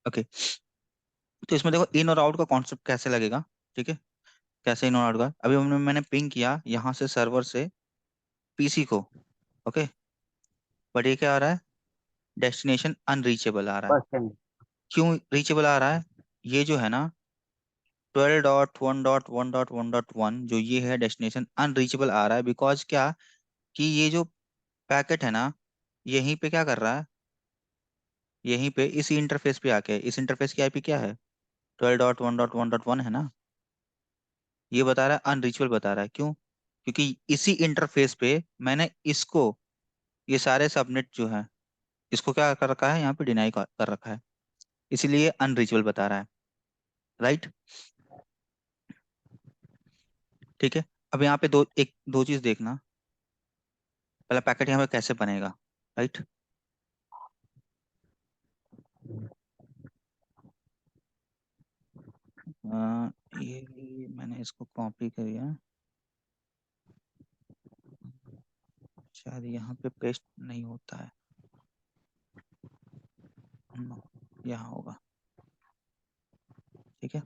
Okay, तो इसमें देखो इन और आउट का कॉन्सेप्ट कैसे लगेगा, ठीक है। कैसे इन और आउट का, अभी मैंने पिंग किया यहाँ से सर्वर से पीसी को, ओके, बट ये क्या आ रहा है, डेस्टिनेशन अनरीचेबल आ रहा है। First time. क्यों रीचेबल आ रहा है, ये जो है ना 12.1.1.1.1 जो ये है डेस्टिनेशन अनरीचेबल आ रहा है, बिकॉज क्या, कि ये जो पैकेट है ना, यहीं पे क्या कर रहा है, यहीं पे इसी इंटरफेस पे आके, इस इंटरफेस की आईपी क्या है, 12.1.1.1 है ना, ये बता रहा है अनरीचेबल बता रहा है। क्यों, क्योंकि इसी इंटरफेस पे मैंने इसको, ये सारे सबनेट जो है, इसको क्या कर रखा है, यहाँ पे डिनाई कर रखा है, इसीलिए अनरीचेबल बता रहा है, राइट। ठीक है, अब यहाँ पे दो चीज देखना, पहला पैकेट यहाँ पे कैसे बनेगा, राइट। ये मैंने इसको कॉपी किया, शायद यहाँ पे पेस्ट नहीं होता है, नो, यहाँ होगा, ठीक है।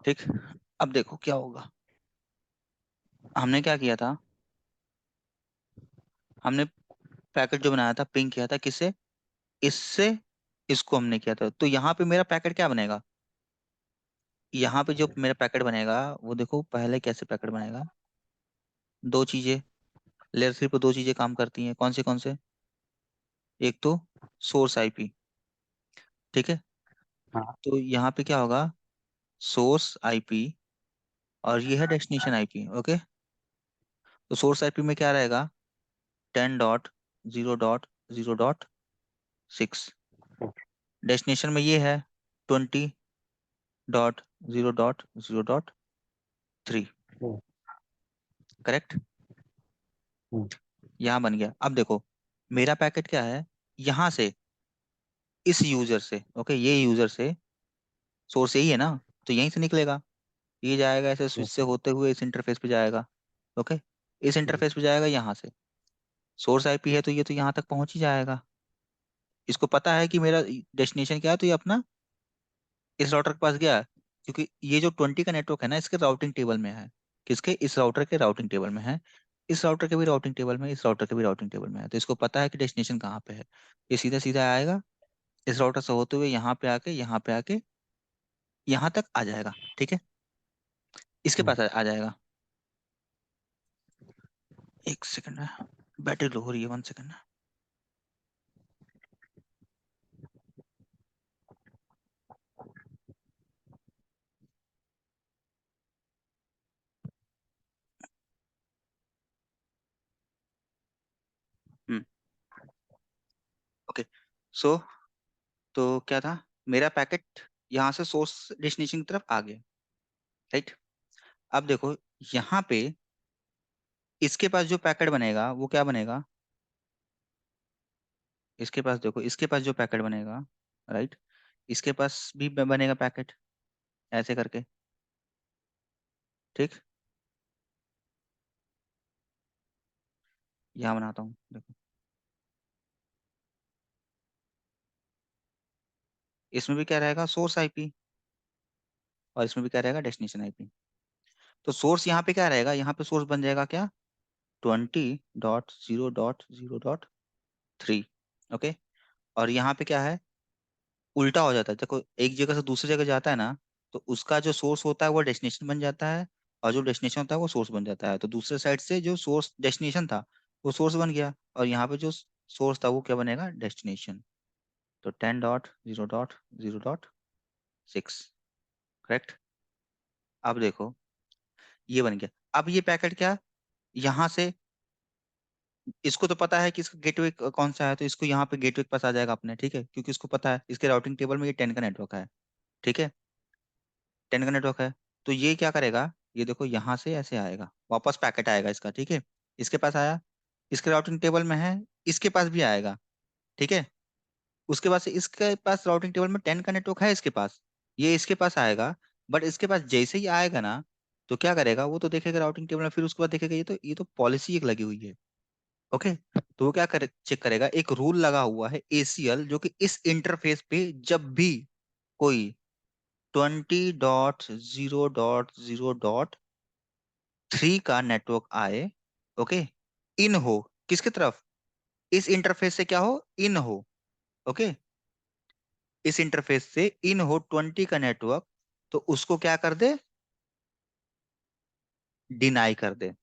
ठीक, अब देखो क्या होगा, हमने क्या किया था, हमने पैकेट जो बनाया था पिंग किया था किससे, इससे, इसको हमने किया था, तो यहाँ पे मेरा पैकेट क्या बनेगा, यहाँ पे जो मेरा पैकेट बनेगा वो देखो पहले कैसे पैकेट बनेगा, दो चीजें, लेयर 3 पे दो चीजें काम करती हैं, कौन से, एक तो सोर्स आईपी, ठीक है, हाँ। तो यहाँ पे क्या होगा, सोर्स आईपी, और ये है डेस्टिनेशन आईपी, ओके। तो सोर्स आईपी में क्या रहेगा, 10.0.0.6, डेस्टिनेशन में ये है 20.0.0.3, हम्म, करेक्ट। हम्म, यहाँ बन गया, अब देखो मेरा पैकेट क्या है, यहाँ से, इस यूजर से, ओके, ये यूजर से, सोर्स यही है ना, तो यहीं से निकलेगा, ये जाएगा ऐसे स्विच हम्म, से होते हुए इस इंटरफेस पे जाएगा, ओके, इस हम्म, इंटरफेस पे जाएगा यहाँ से, सोर्स आईपी है तो ये तो यहाँ तक पहुंच ही जाएगा, इसको पता है कि मेरा डेस्टिनेशन क्या है, तो ये अपना इस राउटर के पास गया, क्योंकि ये जो 20 का नेटवर्क है ना, इसके राउटिंग टेबल में है, किसके, इस राउटर के राउटिंग टेबल में है, इस राउटर के भी राउटिंग टेबल में, इस राउटर के भी राउटिंग टेबल में है, तो इसको पता है कि डेस्टिनेशन कहाँ पे है, ये सीधा सीधा आएगा, इस राउटर से होते हुए यहाँ पे आके यहाँ तक आ जाएगा, ठीक है, इसके हम्म। पास आ जाएगा। एक सेकंड है, बैटरी लो हो रही है, 1 सेकंड। हम्म, ओके, सो, तो क्या था, मेरा पैकेट यहाँ से सोर्स डेस्टिनेशन की तरफ आ गया, राइट। अब देखो यहाँ पे इसके पास जो पैकेट बनेगा वो क्या बनेगा, इसके पास देखो, इसके पास जो पैकेट बनेगा, राइट, इसके पास भी बनेगा पैकेट, ऐसे करके, ठीक, यहाँ बनाता हूँ देखो, इसमें भी क्या रहेगा, सोर्स आईपी, और इसमें भी क्या रहेगा, डेस्टिनेशन आईपी। तो सोर्स यहाँ पे क्या रहेगा, यहाँ पे सोर्स बन जाएगा क्या, 20.0.0.3, ओके, और यहाँ पे क्या है, उल्टा हो जाता है, देखो एक जगह से दूसरी जगह जाता है ना, तो उसका जो सोर्स होता है वो डेस्टिनेशन बन जाता है, और जो डेस्टिनेशन होता है वो सोर्स बन जाता है, तो दूसरे साइड से जो सोर्स डेस्टिनेशन था वो सोर्स बन गया, और यहाँ पे जो सोर्स था वो क्या बनेगा, डेस्टिनेशन, तो 10.0.0.6, करेक्ट। अब देखो ये बन गया, अब ये पैकेट क्या, यहाँ से, इसको तो पता है कि इसका गेटवे कौन सा है, तो इसको यहाँ पे गेटवे के पास आ जाएगा अपने, ठीक है, क्योंकि इसको पता है इसके राउटिंग टेबल में ये 10 का नेटवर्क है, ठीक है, 10 का नेटवर्क है, तो ये क्या करेगा, ये देखो यहाँ से ऐसे आएगा, वापस पैकेट आएगा इसका, ठीक है, इसके पास आया, इसके राउटिंग टेबल में है, इसके पास भी आएगा, ठीक है, उसके बाद से इसके पास राउटिंग टेबल में 10 का नेटवर्क है इसके पास, ये इसके पास आएगा, बट इसके पास जैसे ही आएगा ना, तो क्या करेगा, वो तो देखेगा राउटिंग टेबल में, फिर उसके बाद देखेगा ये तो पॉलिसी एक लगी हुई है। ओके, तो वो क्या करे, चेक करेगा, एक रूल लगा हुआ है ACL, जो कि इस इंटरफेस पे जब भी कोई 20.0.0.3 का नेटवर्क आए, ओके, इन हो, किसकी तरफ, इस इंटरफेस से क्या हो, इन हो, ओके, इस इंटरफेस से इन हो 20 का नेटवर्क, तो उसको क्या कर दे, डिनाई कर दे।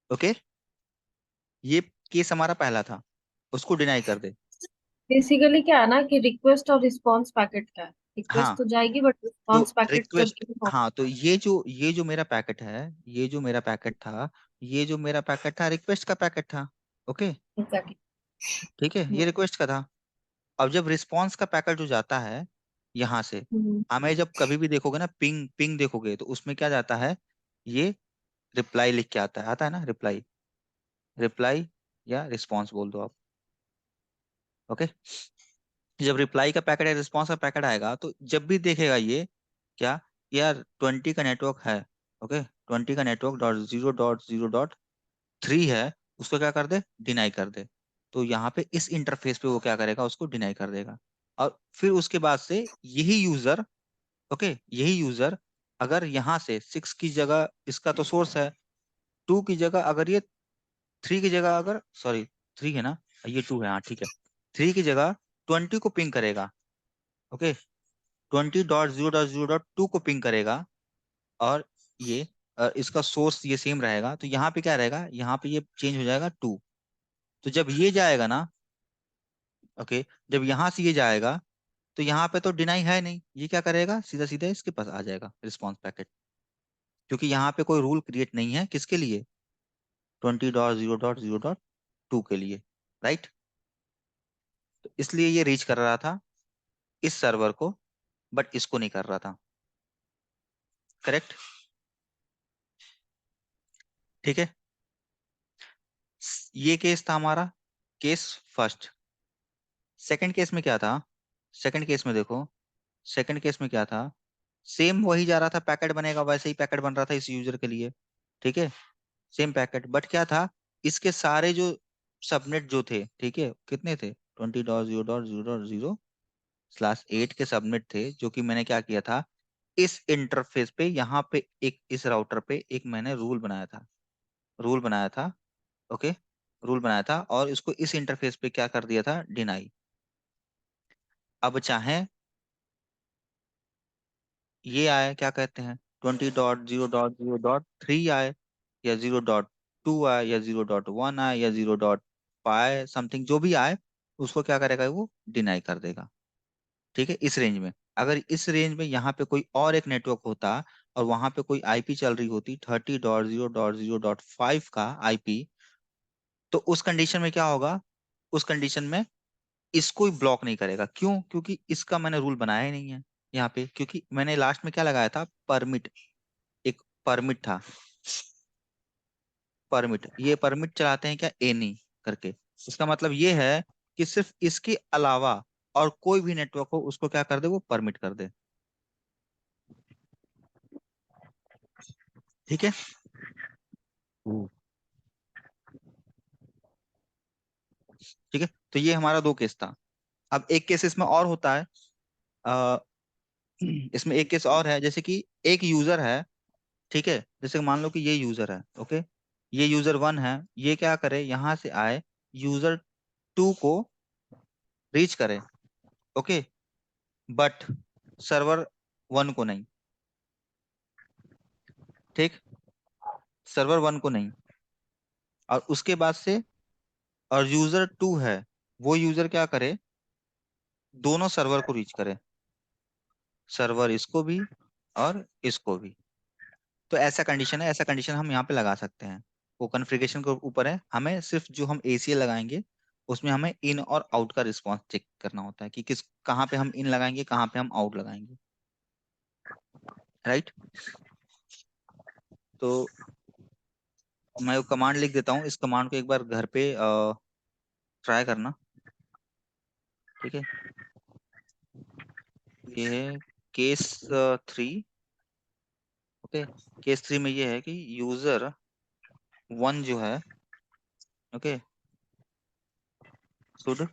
ओके, ये केस हमारा पहला था, उसको डिनाई कर दे। बेसिकली क्या है ना कि रिक्वेस्ट और रिस्पॉन्स पैकेट का है। रिक्वेस्ट हाँ, तो जाएगी बट तो रिस्पॉन्स पैकेट रिक्वेस्ट, करके भी फॉर्म। हाँ, तो ये जो मेरा पैकेट है, ये जो मेरा पैकेट था, ये जो मेरा पैकेट था रिक्वेस्ट का पैकेट था। Okay, exactly. ठीक है, ये रिक्वेस्ट का था। अब जब रिस्पॉन्स का पैकेट जो जाता है यहाँ से, हमें जब कभी भी देखोगे ना, पिंग पिंग देखोगे, तो उसमें क्या जाता है, ये रिप्लाई लिख के आता है ना, रिप्लाई, रिप्लाई या रिस्पॉन्स बोल दो आप। ओके, जब रिप्लाई का पैकेट या रिस्पॉन्स का पैकेट आएगा, तो जब भी देखेगा ये क्या, यार 20 का नेटवर्क है, ओके, 20 का नेटवर्क .0.0.3 है, उसको क्या कर दे, डिनाई कर दे। तो यहाँ पे इस इंटरफेस पे वो क्या करेगा, उसको डिनाई कर देगा। और फिर उसके बाद से यही यूजर, ओके, यही यूजर अगर यहाँ से 6 की जगह, इसका तो सोर्स है, 2 की जगह अगर ये 3 की जगह, अगर सॉरी 3 है ना, ये 2 है, हाँ ठीक है, 3 की जगह 20 को पिंग करेगा, ओके, 20.0.0.2 को पिंग करेगा, और ये इसका सोर्स ये सेम रहेगा, तो यहाँ पे क्या रहेगा, यहाँ पे ये चेंज हो जाएगा 2। तो जब ये जाएगा ना, ओके, जब यहाँ से ये जाएगा, तो यहाँ पे तो डिनाई है नहीं, ये क्या करेगा, सीधा सीधा इसके पास आ जाएगा रिस्पॉन्स पैकेट, क्योंकि यहाँ पे कोई रूल क्रिएट नहीं है, किसके लिए, 20.0.0.2 के लिए, राइट। तो इसलिए ये रीच कर रहा था इस सर्वर को, बट इसको नहीं कर रहा था। करेक्ट, ठीक है, ये केस था हमारा, केस फर्स्ट। सेकंड केस में क्या था, सेकंड केस में देखो, सेकंड केस में क्या था, सेम वही जा रहा था, पैकेट बनेगा वैसे ही पैकेट बन रहा था इस यूजर के लिए, ठीक है, सेम पैकेट, बट क्या था, इसके सारे जो सबनेट जो थे, ठीक है, कितने थे, 20.0.0.0/8 के सबनेट थे, जो कि मैंने क्या किया था, इस इंटरफेस पे, यहाँ पे एक, इस राउटर पे एक मैंने रूल बनाया था, रूल बनाया था, ओके, रूल बनाया था, और इसको इस इंटरफेस पे क्या कर दिया था, डिनाई। अब चाहे ये आए, क्या कहते हैं, 20.0.0.3 आए, या 0.2 आए, या 0.1 आए, या 0.5 समथिंग जो भी आए, उसको क्या करेगा, वो डिनाई कर देगा। ठीक है, इस रेंज में, अगर इस रेंज में यहाँ पे कोई और एक नेटवर्क होता, और वहां पे कोई आईपी चल रही होती 30.0.0.5 का आईपी, तो उस कंडीशन में क्या होगा, उस कंडीशन में इसको ही ब्लॉक नहीं करेगा, क्यों, क्योंकि इसका मैंने रूल बनाया ही नहीं है यहाँ पे, क्योंकि मैंने लास्ट में क्या लगाया था, परमिट, एक परमिट था, परमिट, ये परमिट चलाते हैं क्या, एनी करके, इसका मतलब ये है कि सिर्फ इसके अलावा और कोई भी नेटवर्क हो, उसको क्या कर दे, वो परमिट कर दे। ठीक है, हम्म। ठीक है, तो ये हमारा दो केस था। अब एक केस इसमें और होता है, अ, इसमें एक केस और है, जैसे कि एक यूजर है, ठीक है, जैसे कि मान लो कि ये यूजर है, ओके, ये यूजर 1 है, ये क्या करे, यहाँ से आए, यूजर 2 को रीच करे, ओके, बट सर्वर 1 को नहीं, ठीक, सर्वर 1 को नहीं, और उसके बाद से, और यूजर 2 है, वो यूजर क्या करे, दोनों सर्वर को रीच करे, सर्वर इसको भी और इसको भी। तो ऐसा कंडीशन है, ऐसा कंडीशन हम यहाँ पे लगा सकते हैं, वो कॉन्फ़िगरेशन के ऊपर है, हमें सिर्फ जो हम ACL लगाएंगे, उसमें हमें इन और आउट का रिस्पांस चेक करना होता है, कि किस, कहाँ पे हम इन लगाएंगे, कहाँ पे हम आउट लगाएंगे, राइट। तो मैं वो कमांड लिख देता हूँ, इस कमांड को एक बार घर पे ट्राई करना, ठीक है, ये है केस 3, ओके। केस 3 में ये है कि यूजर 1 जो है, okay, should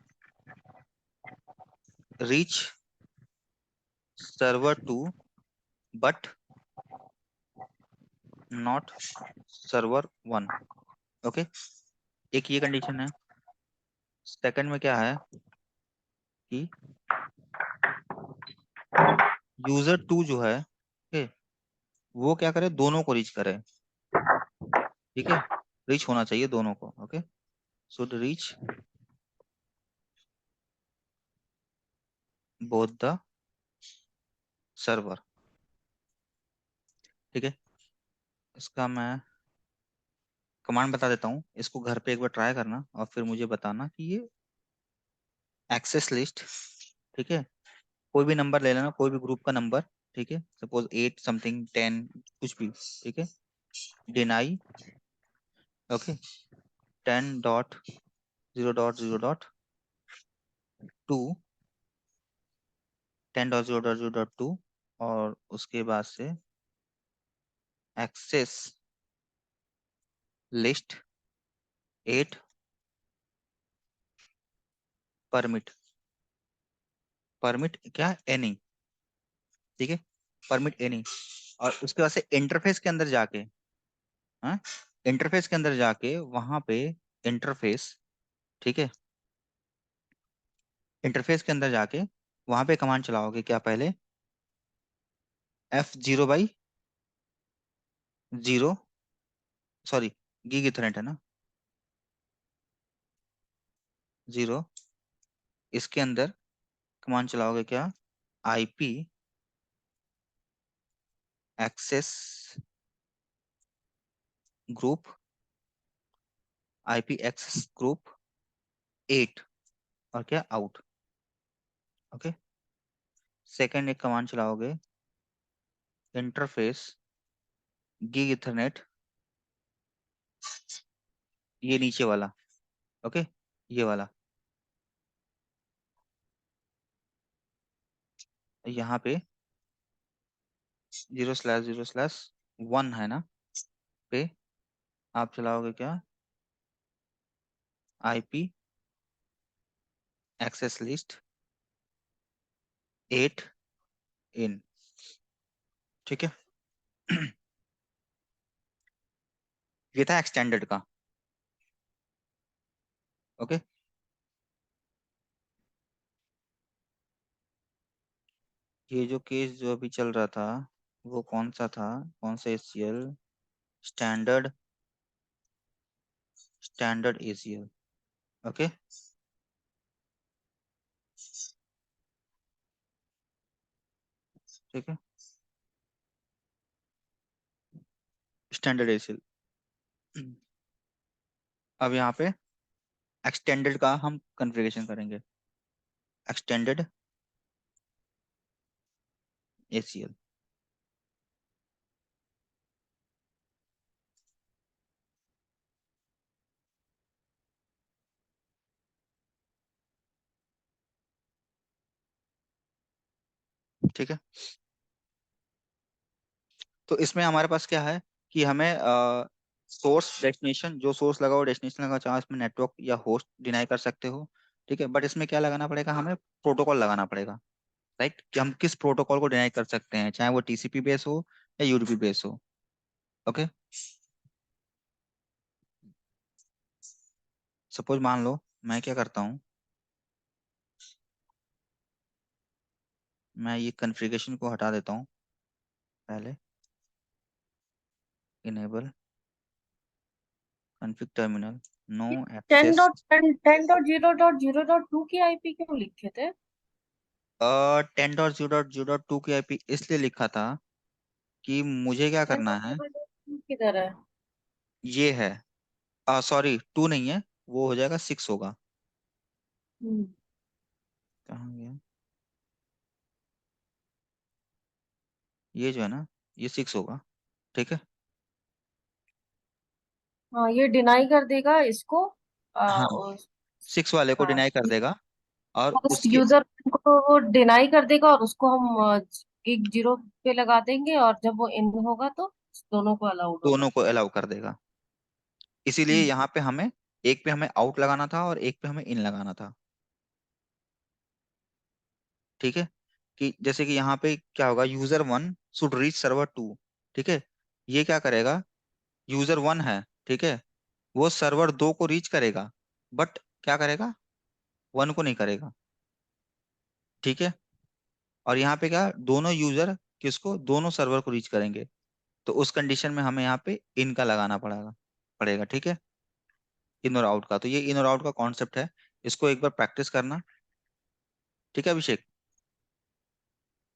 reach server 2 but not server 1। Okay, एक ये कंडीशन है। सेकंड में क्या है कि यूजर 2 जो है, ओके, वो क्या करे, दोनों को रीच करे। ठीक है, रीच होना चाहिए दोनों को। Okay, should reach both the server. ठीक है, इसका मैं कमांड बता देता हूँ, इसको घर पे एक बार ट्राई करना और फिर मुझे बताना कि ये एक्सेस लिस्ट, ठीक है, कोई भी नंबर ले लेना, कोई भी ग्रुप का नंबर। ठीक है, सपोज 8 समथिंग 10 कुछ भी। ठीक है, डिनाई, ओके, 10.0.0.2, 10.0.0.2, और उसके बाद से एक्सेस लिस्ट 8 परमिट। परमिट क्या, एनी। ठीक है, परमिट एनी। और उसके बाद से इंटरफेस के अंदर जाके, हाँ, इंटरफेस के अंदर जाके वहां पे इंटरफेस, ठीक है, इंटरफेस के अंदर जाके वहां पे कमांड चलाओगे क्या, पहले F0/0, सॉरी, गीग इथरनेट है ना, 0, इसके अंदर कमांड चलाओगे क्या, IP access group, IP access group 8, और क्या, आउट। ओके, सेकंड एक कमांड चलाओगे, इंटरफेस गीग इथरनेट, ये नीचे वाला, ओके, ये वाला, यहाँ पे 0/0/1 है ना, पे आप चलाओगे क्या, IP एक्सेस लिस्ट 8 इन। ठीक है। ये था एक्सटेंडेड का। ओके, ये जो केस जो अभी चल रहा था, वो कौन सा था, कौन सा ACL, standard, standard ACL। Okay, ठीक है, स्टैंडर्ड ACL। अब यहाँ पे एक्सटेंडेड का हम कॉन्फ़िगरेशन करेंगे, एक्सटेंडेड ACL। ठीक है, तो इसमें हमारे पास क्या है कि हमें सोर्स डेस्टिनेशन, जो सोर्स लगा हो डेस्टिनेशन लगा, चाहे इसमें नेटवर्क या होस्ट डिनाई कर सकते हो। ठीक है, बट इसमें क्या लगाना पड़ेगा, हमें प्रोटोकॉल लगाना पड़ेगा, राइट, कि हम किस प्रोटोकॉल को डिनाई कर सकते हैं, चाहे वो TCP बेस हो या UDP बेस हो। ओके, सपोज मान लो मैं क्या करता हूँ, मैं ये कॉन्फ़िगरेशन को हटा देता हूँ पहले, enable config terminal, no ten access. Dot ten ten dot zero dot zero dot two की आईपी क्यों लिखे थे? 10.0.0.2 की IP इसलिए लिखा था कि मुझे क्या टेन करना डॉट है, जीरो डॉट टू किधर है? ये है, सॉरी 2 नहीं है, वो हो जाएगा 6 होगा। हम्म। कहाँ गया, ये जो है ना, ये 6 होगा। ठीक है, हाँ, ये डिनाई कर देगा इसको। हाँ, उस 6 वाले को हाँ, डिनाई कर देगा, और उस उसके, यूजर को वो डिनाई कर देगा और उसको हम एक जीरो पे लगा देंगे, और जब वो इन होगा तो दोनों को अलाउड होगा। दोनों को अलाउ कर देगा। इसीलिए हम्म। यहाँ पे हमें, एक पे हमें आउट लगाना था और एक पे हमें इन लगाना था। ठीक है, कि जैसे कि यहाँ पे क्या होगा, user one should reach server two. ठीक है, ये क्या करेगा, यूजर वन है, ठीक है, वो सर्वर दो को रीच करेगा, बट क्या करेगा, वन को नहीं करेगा। ठीक है, और यहाँ पे क्या, दोनों यूजर किसको, दोनों सर्वर को रीच करेंगे। तो उस कंडीशन में हमें यहाँ पे इन का लगाना पड़ेगा पड़ेगा। ठीक है, इन और आउट का, तो ये इन और आउट का कॉन्सेप्ट है, इसको एक बार प्रैक्टिस करना। ठीक है अभिषेक।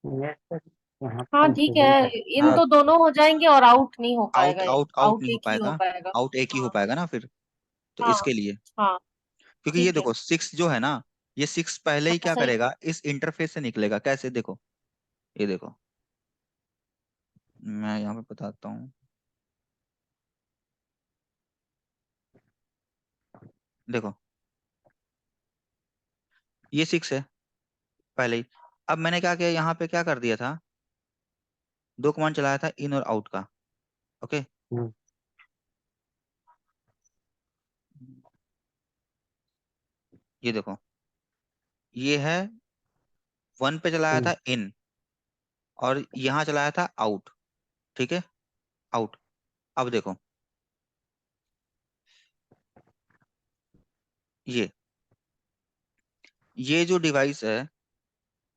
यस सर, यहाँ हाँ ठीक है। कंफ्यूजन था। इन हाँ, तो दोनों हो जाएंगे और आउट नहीं हो आउट पाएगा। आउट आउट आउट नहीं हो एक ही हो पाएगा, पाएगा। आउट एक ही हो हाँ। पाएगा ना फिर। तो हाँ। इसके लिए, हाँ क्योंकि ये ठीक है। देखो सिक्स जो है ना, ये सिक्स पहले ही हाँ क्या सही है। करेगा, इस इंटरफेस से निकलेगा। कैसे, देखो, ये देखो, मैं यहाँ पे बताता हूँ। देखो, ये सिक्स है पहले ही। अब मैंने क्या किया, यहाँ पे क्या कर दिया था, दो कमांड चलाया था इन और आउट का। ओके, हम्म, ये देखो, ये है, वन पे चलाया हम्म, था इन, और यहाँ चलाया था आउट। ठीक है, आउट। अब देखो, ये जो डिवाइस है,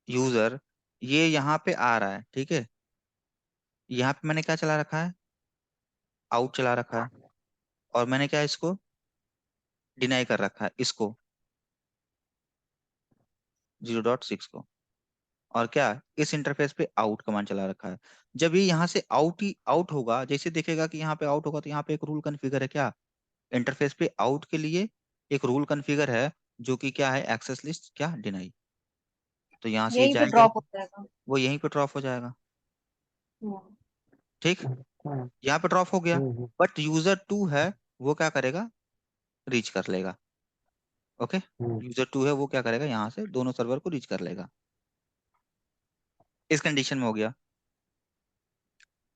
यूजर, ये यहाँ पे आ रहा है। ठीक है, यहाँ पे मैंने क्या चला रखा है, आउट चला रखा है, और मैंने क्या इसको डिनाई कर रखा है, इसको 0.6 को, और क्या, इस इंटरफेस पे आउट कमांड चला रखा है। जब ये यहाँ से आउट ही आउट होगा, जैसे देखेगा कि यहाँ पे आउट होगा, तो यहाँ पे एक रूल कॉन्फ़िगर है क्या, इंटरफेस पे आउट के लिए एक रूल कॉन्फ़िगर है, जो कि क्या है, एक्सेस लिस्ट क्या डिनाई। तो यहाँ से ये यहीं पे जाएगा, ड्रॉप हो जाएगा। वो यहीं पे ड्रॉप हो जाएगा। हम्म। ठीक, हम्म, यहाँ पे ड्रॉप हो गया, हम्म, बट यूजर टू है, वो क्या करेगा, रीच कर लेगा। ओके, हम्म, यूजर टू है, वो क्या करेगा, यहाँ से दोनों सर्वर को रीच कर लेगा। इस कंडीशन में हो गया।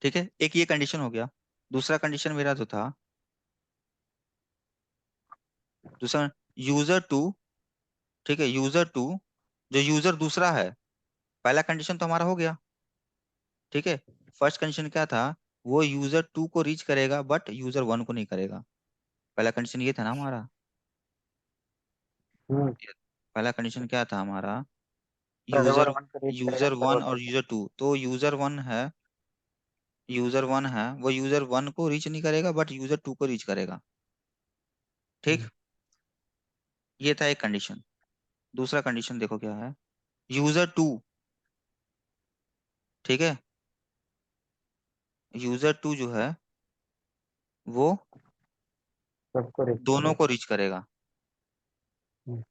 ठीक है, एक ये कंडीशन हो गया। दूसरा कंडीशन मेरा जो था, दूसरा, यूजर टू, ठीक है, यूजर टू, जो यूजर दूसरा है, पहला कंडीशन तो हमारा हो गया। ठीक है, फर्स्ट कंडीशन क्या था, वो यूजर टू को रीच करेगा बट यूजर वन को नहीं करेगा। पहला कंडीशन ये था ना हमारा, हम्म। पहला कंडीशन क्या था हमारा, सर्वर यूजर, वन को रीच करेगा, यूजर वन सर्वर टू और को। यूजर टू, तो यूजर वन है, यूजर वन है, वो यूजर वन को रीच नहीं करेगा बट यूजर टू को रीच करेगा। ठीक, हम्म, ये था एक कंडीशन। दूसरा कंडीशन देखो क्या है, यूजर टू, ठीक है, यूजर टू जो है, वो सबको रीच दोनों को करेगा। रीच करेगा। हम्म,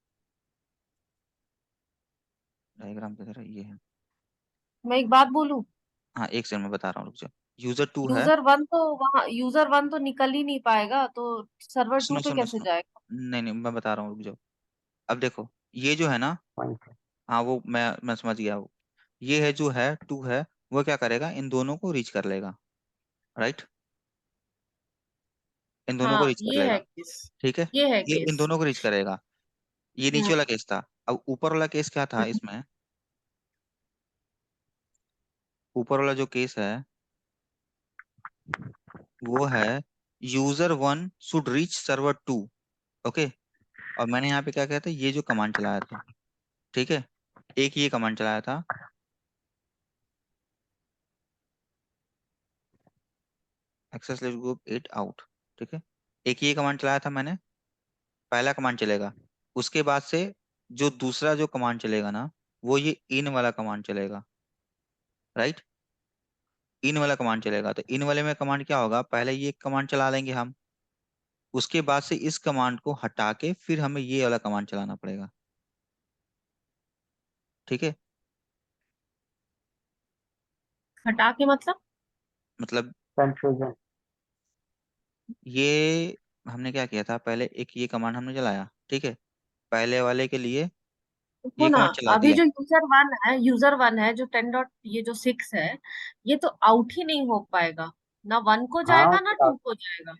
डायग्राम की तरह ये है। मैं एक बात बोलूं। हाँ, एक सेकंड में बता रहा हूँ, रुक जाओ। यूजर टू है, यूजर वन तो निकल ही नहीं पाएगा, तो सर्वर टू सुनो पे सुनो कैसे सुनो, जाएगा? नहीं नहीं, मैं बता रहा हूँ, रुक जाओ। अब देखो, ये जो है ना, पॉइंट है। हाँ वो मैं समझ गया वो, ये है जो है टू है, वो क्या करेगा, इन दोनों को रीच कर लेगा। राइट, इन दोनों को हाँ रीच कर ये है लेगा। केस। ठीक है, ये है ये इन केस। दोनों को रीच करेगा। ये नीचे हम्म। वाला केस था। अब ऊपर वाला केस क्या था हम्म। इसमें, ऊपर वाला जो केस है, वो है user one should reach server two. Okay, और मैंने यहाँ पे क्या किया था, ये जो कमांड चलाया था। ठीक है, एक ये कमांड चलाया था, access list group eight out. ठीक है, एक ये कमांड चलाया था मैंने, पहला कमांड चलेगा। उसके बाद से जो दूसरा जो कमांड चलेगा ना, वो ये इन वाला कमांड चलेगा। राइट, इन वाला कमांड चलेगा। तो इन वाले में कमांड क्या होगा, पहले ये कमांड चला लेंगे हम, उसके बाद से इस कमांड को हटा के फिर हमें ये वाला कमांड चलाना पड़ेगा। ठीक है, हटा के मतलब? मतलब कंफ्यूजन। ये हमने क्या किया था, पहले एक ये कमांड हमने चलाया। ठीक है, पहले वाले के लिए देखो ये ना, कमांड चला अभी दिया। जो यूजर वन है जो 10 डॉट ये जो 6 है, ये तो आउट ही नहीं हो पाएगा। ना 1 को हाँ जाएगा ना तो 2 को जाएगा।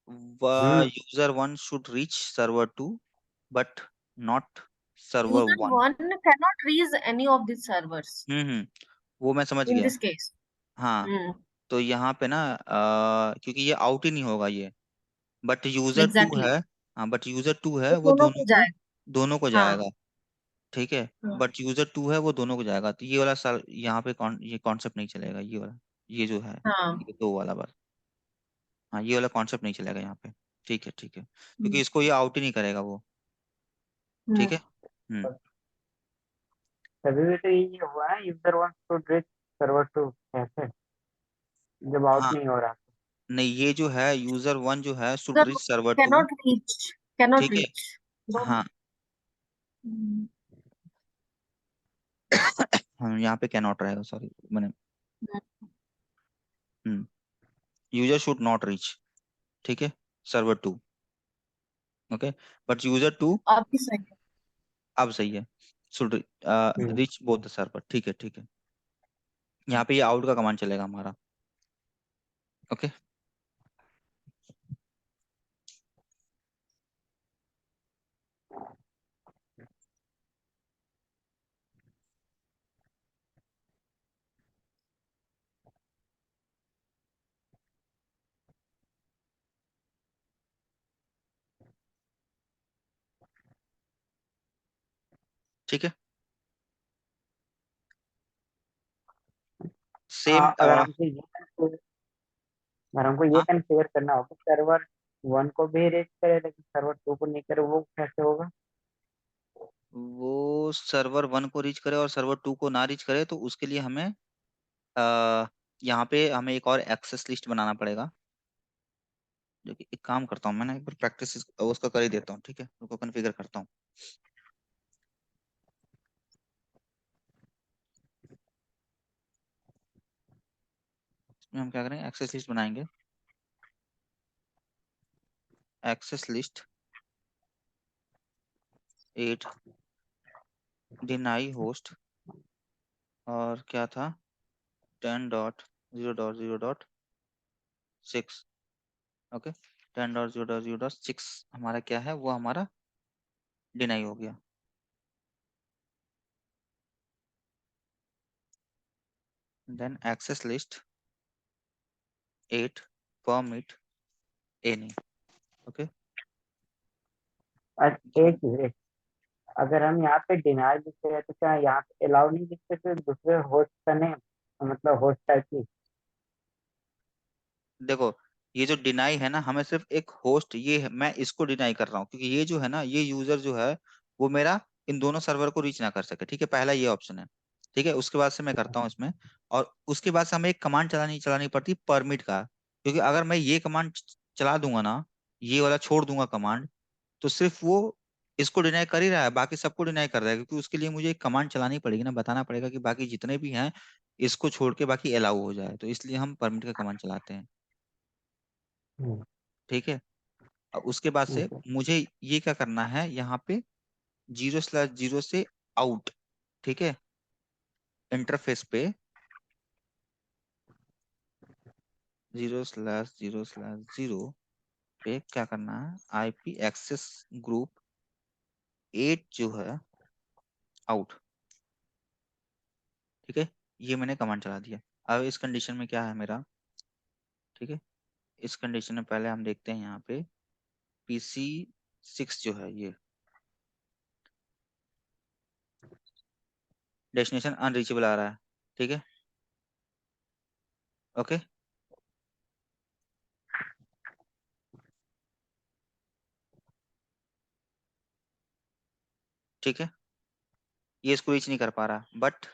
Hmm user 1 should reach server 2 but not server user 1। One cannot reach any of these servers hmm, वो मैं समझ in गया। this case। हाँ, हम्म। तो यहाँ पे ना क्योंकि ये आउट ही नहीं होगा ये, बट यूजर 2 एग्जैक्टली है। exactly। हाँ, बट यूजर 2 है वो वो दोनों को जाएगा। दोनों को हाँ। जाएगा। ठीक है, हाँ। बट यूजर 2 है वो दोनों को जाएगा, तो ये वाला सर यहाँ पे ये कॉन्सेप्ट नहीं चलेगा, ये वाला, ये जो है, हाँ। ये दो वाला बात। हाँ, ये वाला कॉन्सेप्ट नहीं चलेगा यहाँ पे। ठीक है, ठीक है, क्योंकि हम्म। इसको ये आउट ही नहीं करेगा वो। ठीक है। हम्म। हम्म। तभी भी तो यही हुआ है, user one to reach server two कैसे, जब आउट हाँ, नहीं हो रहा। नहीं, ये जो है यूजर 1 जो है should User reach server 2। cannot reach, cannot ठीक है। reach। दोनों। हाँ, हम्म। हाँ, यहाँ पे कैन नॉट रहेगा, सॉरी मैंने। हम्म, यूजर शुड नॉट रीच। ठीक है, सर्वर 2। ओके, बट यूजर 2 आप भी सही है। अब सही है, should hmm reach both the server. ठीक है, ठीक है, यहाँ पे ये आउट का कमांड चलेगा हमारा। ओके। ठीक है, सेम। हाँ, अगर हमको ये हाँ, कन्फिगर करना होगा, सर्वर वन को भी रीच करे लेकिन सर्वर टू को नहीं करे, वो कैसे होगा? वो सर्वर 1 को रीच करे और सर्वर 2 को ना रीच करे, तो उसके लिए हमें आ, यहाँ पे हमें एक और एक्सेस लिस्ट बनाना पड़ेगा। जो कि एक काम करता हूँ, मैं ना एक बार प्रैक्टिस उसका कर ही देता हूँ। ठीक है, उसको कॉन्फ़िगर करता हूँ। इसमें हम क्या करेंगे, एक्सेस लिस्ट बनाएंगे। एक्सेस लिस्ट 8 डिनाई होस्ट, और क्या था, 10.0.0.6। ओके, 10.0.0.6 हमारा क्या है, वो हमारा डिनाई हो गया। Then access list 8 permit any. Okay. एक चीज, अगर हम यहाँ पे डिनाई लिखते हैं तो क्या यहाँ पे अलाउ नहीं लिखते थे दूसरे होस्ट का नेम, मतलब होस्ट टाइप की? देखो, ये जो डिनाई है ना, हमें सिर्फ एक होस्ट, ये है, मैं इसको डिनाई कर रहा हूँ क्योंकि ये जो है ना, ये यूजर जो है वो मेरा इन दोनों सर्वर को रीच ना कर सके। ठीक है, पहला ये ऑप्शन है। ठीक है, उसके बाद से मैं करता हूँ इसमें, और उसके बाद से हमें एक कमांड चलानी चलानी पड़ती परमिट का, क्योंकि अगर मैं ये कमांड चला दूंगा ना, ये वाला छोड़ दूंगा कमांड, तो सिर्फ वो इसको डिनाई कर ही रहा है, बाकी सबको डिनाई कर रहा है, क्योंकि उसके लिए मुझे एक कमांड चलानी पड़ेगी ना, बताना पड़ेगा कि बाकी जितने भी हैं इसको छोड़ के बाकी अलाउ हो जाए, तो इसलिए हम परमिट का कमांड चलाते हैं। हम्म, ठीक है, अब उसके बाद से ठीक है। मुझे ये क्या करना है यहाँ पे, 0/0 से आउट। ठीक है, इंटरफेस पे 0/0/0 पे क्या करना है, IP एक्सेस ग्रुप 8 जो है आउट। ठीक है, ये मैंने कमांड चला दिया। अब इस कंडीशन में क्या है मेरा, ठीक है, इस कंडीशन में पहले हम देखते हैं यहाँ पे PC 6 जो है ये डेस्टिनेशन अनरीचेबल आ रहा है। ठीक है। ओके। ठीक है, ये इसको रीच नहीं कर पा रहा, बट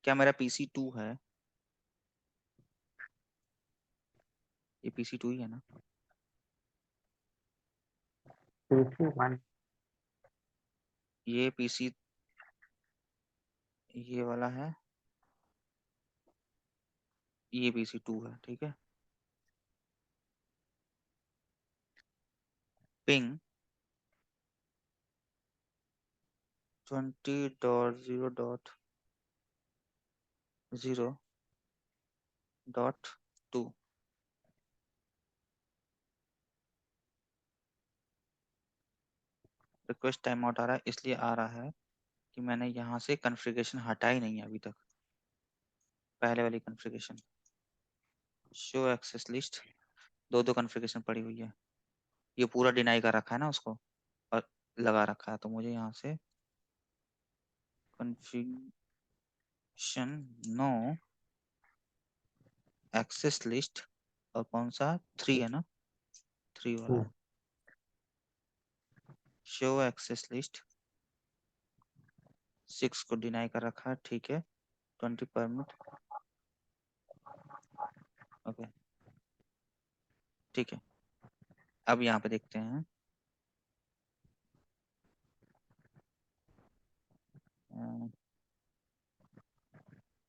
क्या मेरा PC 2 है, ये PC 2 ही है ना, PC1। ये PC, ये वाला है, ये PC 2 है। ठीक है, पिंग 20.0.0.2 रिक्वेस्ट टाइम आउट आ रहा है, इसलिए आ रहा है कि मैंने यहाँ से कॉन्फ़िगरेशन हटाई नहीं है अभी तक, पहले वाली कॉन्फ़िगरेशन। शो एक्सेस लिस्ट, दो दो कॉन्फ़िगरेशन पड़ी हुई है, ये पूरा डिनाई कर रखा है ना उसको और लगा रखा है, तो मुझे यहाँ से कॉन्फ़िगरेशन नो एक्सेस लिस्ट, और कौन सा 3 है ना, 3 वाला है, शो एक्सेस लिस्ट 6 को डिनाई कर रखा है, ठीक है, 20 परमिट, ओके ठीक है। अब यहाँ पे देखते हैं,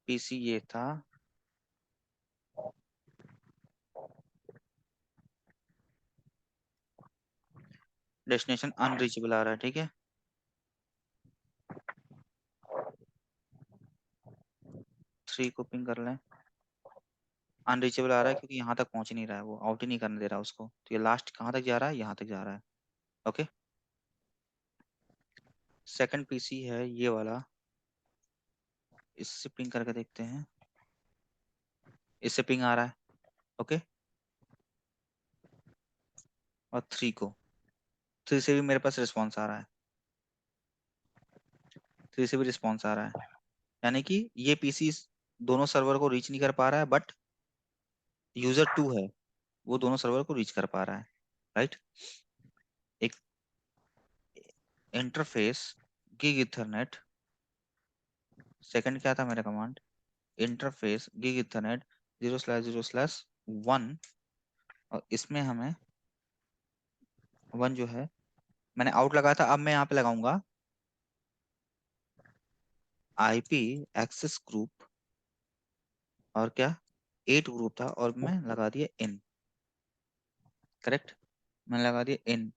पीसी ये था, डेस्टिनेशन अनरीचेबल आ रहा है, ठीक है, 3 को पिंग कर लें, अनरीचेबल आ रहा है क्योंकि यहाँ तक पहुंच ही नहीं रहा है, वो आउट ही नहीं करने दे रहा उसको, तो ये लास्ट कहाँ तक जा रहा है, यहाँ तक जा रहा है, ओके। सेकंड पीसी है ये वाला, इससे पिंग करके देखते हैं, इससे पिंग आ रहा है, ओके, और 3 को, 3 से भी मेरे पास रिस्पॉन्स आ रहा है, 3 से भी रिस्पॉन्स आ रहा है, यानी कि ये पीसी दोनों सर्वर को रीच नहीं कर पा रहा है, बट यूजर 2 है, वो दोनों सर्वर को रीच कर पा रहा है, राइट। एक इंटरफेस गिग इथरनेट, सेकंड क्या था मेरा कमांड, इंटरफेस गिग इथरनेट 0/0/1, और इसमें हमें 1 जो है मैंने आउट लगाया था, अब मैं यहाँ पे लगाऊंगा आईपी एक्सेस ग्रुप, और क्या 8 ग्रुप था और मैं लगा दिया इन, करेक्ट, मैंने लगा दिया इन,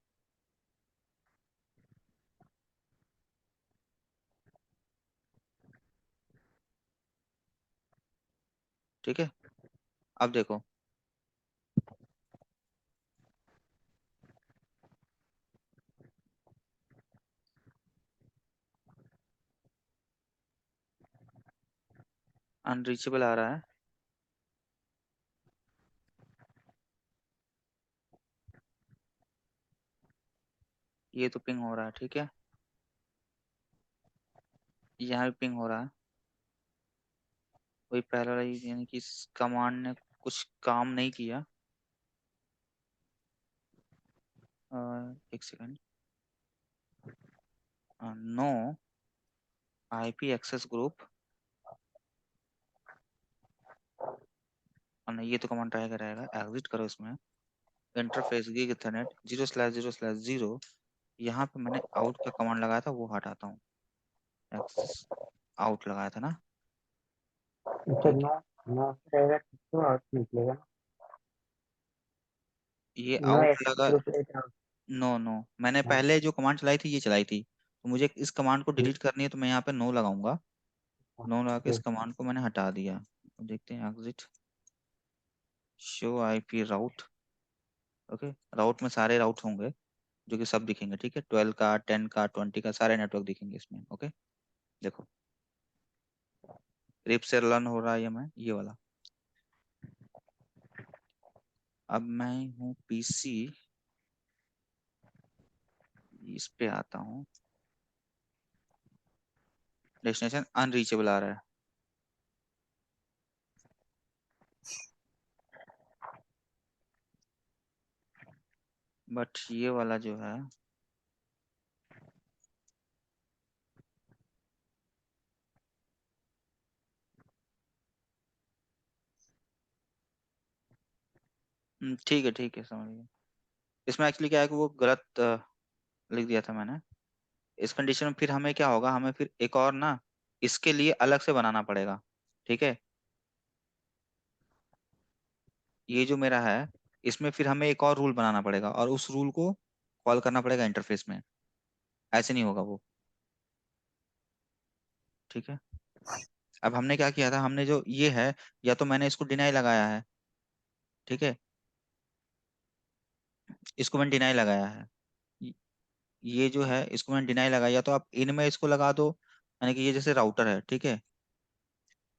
ठीक है। अब देखो, अनरीचेबल आ रहा है, ये तो पिंग हो रहा है, ठीक है, यहाँ भी पिंग हो रहा है, वही पहला वाला यानी कि इस कमांड ने कुछ काम नहीं किया। एक second, no IP access group, और नहीं ये तो कमांड ट्राई कराएगा, एग्जिट करो इसमें, इंटरफेस गिग इथरनेट 0/0/0, यहाँ पे मैंने आउट का कमांड लगाया था वो हटाता हूँ, एक्सेस आउट लगाया था ना, अच्छा, ठीक है, नो नो रहेगा तो आउट निकलेगा ना। ये नो आउट एक्सेस लगा, group eight out. No no, मैंने हाँ पहले जो कमांड चलाई थी ये चलाई थी, तो मुझे इस कमांड को ठीक डिलीट करनी है, तो मैं यहाँ पे नो लगाऊंगा, है, नो लगा के इस ठीक। कमांड को मैंने हटा दिया, अब देखते हैं exit, show IP route, okay, route में सारे राउट होंगे जो कि सब दिखेंगे, ठीक है, 12 का 10 का 20 का सारे नेटवर्क दिखेंगे इसमें, ओके। देखो रिप से रन हो रहा है ये, मैं ये वाला, अब मैं हूँ पीसी, इस पे आता हूँ, डेस्टिनेशन अनरीचेबल आ रहा है, बट ये वाला जो है, ठीक है समझ गया, इसमें एक्चुअली क्या है कि वो गलत लिख दिया था मैंने, इस कंडीशन में फिर हमें क्या होगा, हमें फिर एक और ना इसके लिए अलग से बनाना पड़ेगा, ठीक है, ये जो मेरा है इसमें फिर हमें एक और रूल बनाना पड़ेगा और उस रूल को कॉल करना पड़ेगा इंटरफेस में, ऐसे नहीं होगा वो, ठीक है। अब हमने क्या किया था, हमने जो ये है, या तो मैंने इसको डिनाई लगाया है, ठीक है, इसको मैंने डिनाई लगाया है, ये ये जो है इसको मैंने डिनाई लगाया, तो आप इन में इसको लगा दो, यानी कि ये जैसे राउटर है, ठीक है,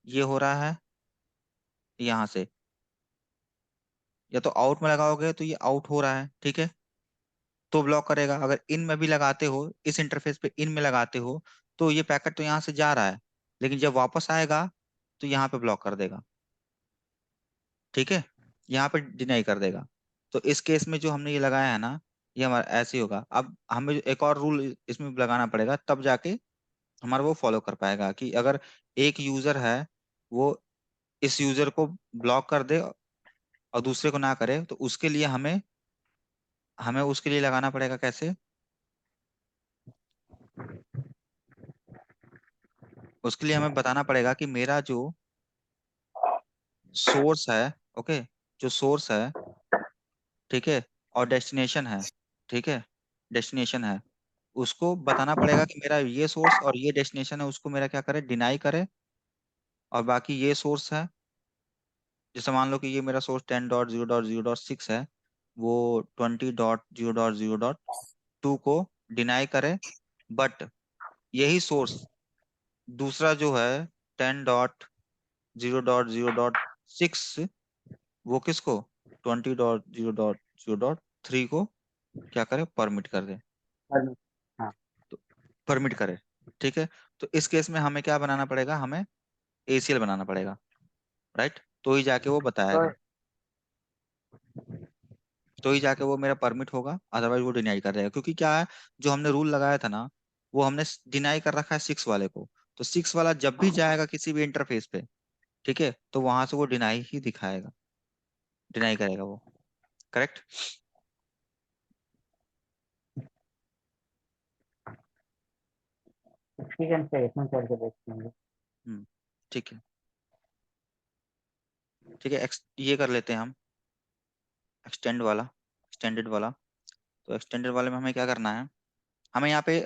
ये हो रहा है यहाँ से, या तो आउट में लगाओगे तो ये आउट हो रहा है, ठीक है, तो ब्लॉक करेगा। अगर इन में भी लगाते हो, इस इंटरफेस पे इन में लगाते हो, तो ये पैकेट तो यहाँ से जा रहा है, लेकिन जब वापस आएगा तो यहाँ पे ब्लॉक कर देगा, ठीक है, यहाँ पे डिनाई कर देगा। तो इस केस में जो हमने ये लगाया है ना, ये हमारा ऐसे ही होगा। अब हमें एक और रूल इसमें लगाना पड़ेगा, तब जाके हमारा वो फॉलो कर पाएगा, कि अगर एक यूजर है, वो इस यूजर को ब्लॉक कर दे और दूसरे को ना करे, तो उसके लिए हमें हमें उसके लिए लगाना पड़ेगा कैसे, उसके लिए हमें बताना पड़ेगा कि मेरा जो सोर्स है, ओके, जो सोर्स है, ठीक है, और डेस्टिनेशन है, ठीक है, डेस्टिनेशन है, उसको बताना पड़ेगा कि मेरा ये सोर्स और ये डेस्टिनेशन है, उसको मेरा क्या करे, डिनाई करे, और बाकी ये सोर्स है, जैसे मान लो कि ये मेरा सोर्स 10.0.0.6 है, वो 20.0.0.2 को डिनाई करे, बट यही सोर्स दूसरा जो है 10.0.0.6, वो किसको, 20.0.0.3 को क्या करे, परमिट कर दे, और हाँ, तो परमिट करे, ठीक है। तो इस केस में हमें क्या बनाना पड़ेगा, हमें एसीएल बनाना पड़ेगा, राइट, तो ही जाके वो तो बताएगा, तो ही जाके वो मेरा परमिट होगा, अदरवाइज वो डिनाई कर देगा। क्योंकि क्या है, जो हमने रूल लगाया था ना, वो हमने डिनाई कर रखा है 6 वाले को, तो 6 वाला जब भी जाएगा किसी भी इंटरफेस पे, ठीक है, तो वहां से वो डिनाई ही दिखाएगा, डिनाई करेगा वो, करेक्ट। इसकी कंपैरिजन करके देखेंगे। हम्म, ठीक है, ठीक है, ये कर लेते हैं हम, एक्सटेंड वाला, एक्सटेंडेड वाला। तो एक्सटेंडेड वाले में हमें क्या करना है, हमें यहाँ पे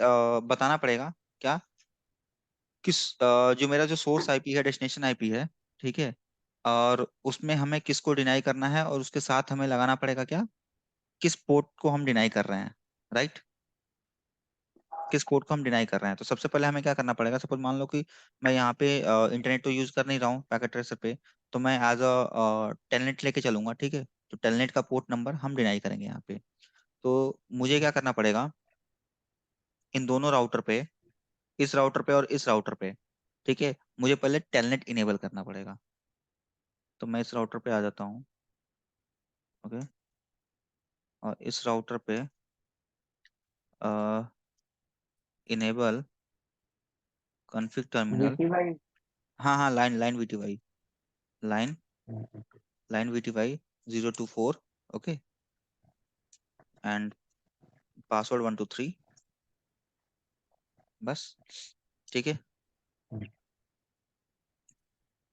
बताना पड़ेगा क्या, जो मेरा जो सोर्स आईपी है, डेस्टिनेशन आईपी है, ठीक है, और उसमें हमें किसको डिनाई करना है, और उसके साथ हमें लगाना पड़ेगा क्या, किस पोर्ट को हम डिनाई कर रहे हैं, राइट, किस पोर्ट को हम डिनाई कर रहे हैं। तो सबसे पहले हमें क्या करना पड़ेगा, सपोज मान लो कि मैं यहाँ पे इंटरनेट तो यूज कर नहीं रहा हूँ पैकेट ट्रेसर पे, तो मैं एज अ टेलनेट लेके चलूंगा, ठीक है, तो टेलनेट का पोर्ट नंबर हम डिनाई करेंगे यहाँ पे। तो मुझे क्या करना पड़ेगा, इन दोनों राउटर पे, इस राउटर पे और इस राउटर पे, ठीक है, मुझे पहले टेलनेट इनेबल करना पड़ेगा। तो मैं इस राउटर पे आ जाता हूँ, ओके, और इस राउटर पे इनेबल कॉन्फ़िग टर्मिनल, वीटी भाई। हाँ हाँ, line line VTY, line line VTY 024, okay, and password 123, बस, ठीक है।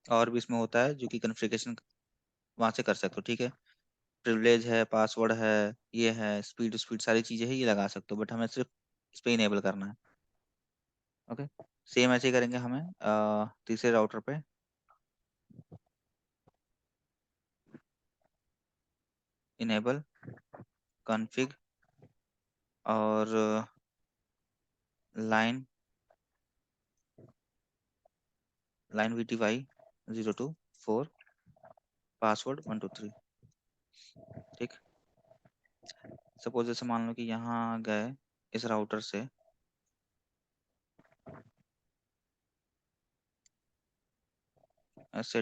और भी इसमें होता है जो कि कॉन्फ़िगरेशन वहां से कर सकते हो, ठीक है, प्रिविलेज है, पासवर्ड है, ये है, स्पीड स्पीड सारी चीजें हैं, ये लगा सकते हो, बट हमें सिर्फ इस पे इनेबल करना है, ओके। सेम ऐसे ही करेंगे हमें तीसरे राउटर पे, इनेबल कॉन्फ़िग और लाइन लाइन वीटीवाई 024, पासवर्ड 123, ठीक। सपोज जैसे मान लो कि यहाँ गए इस राउटर से, ऐसे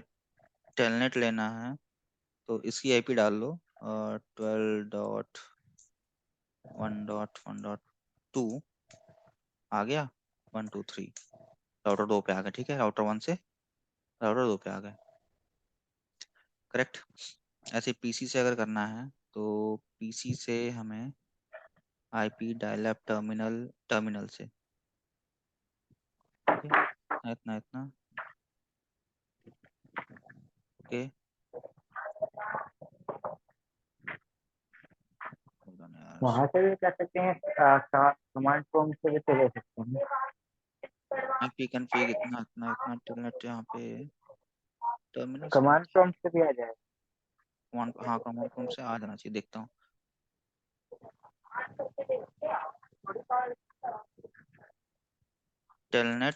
टेलनेट लेना है, तो इसकी आईपी डाल लो, 12.1.1.2, आ गया, 123, राउटर 2 पे आ गए, ठीक है, राउटर 1 से राउटर 2 पे आ गए, करेक्ट। ऐसे पीसी से अगर करना है, तो पीसी से हमें आईपी डायलैप टर्मिनल टर्मिनल से, ओके, इतना इतना, ओके, होगा ना यार, वहां से भी कर सकते हैं, कमांड प्रॉम्प्ट से भी तो ले सकते हैं। आईपी कॉन्फ़िग इतना इतना इतना टेलनेट यहाँ पे टर्मिनल कमांड प्रॉम्प्ट से भी आ जाएगा। हाँ कमांड प्रॉम्प्ट से आ जाना चाहिए, देखता हूँ। टेलनेट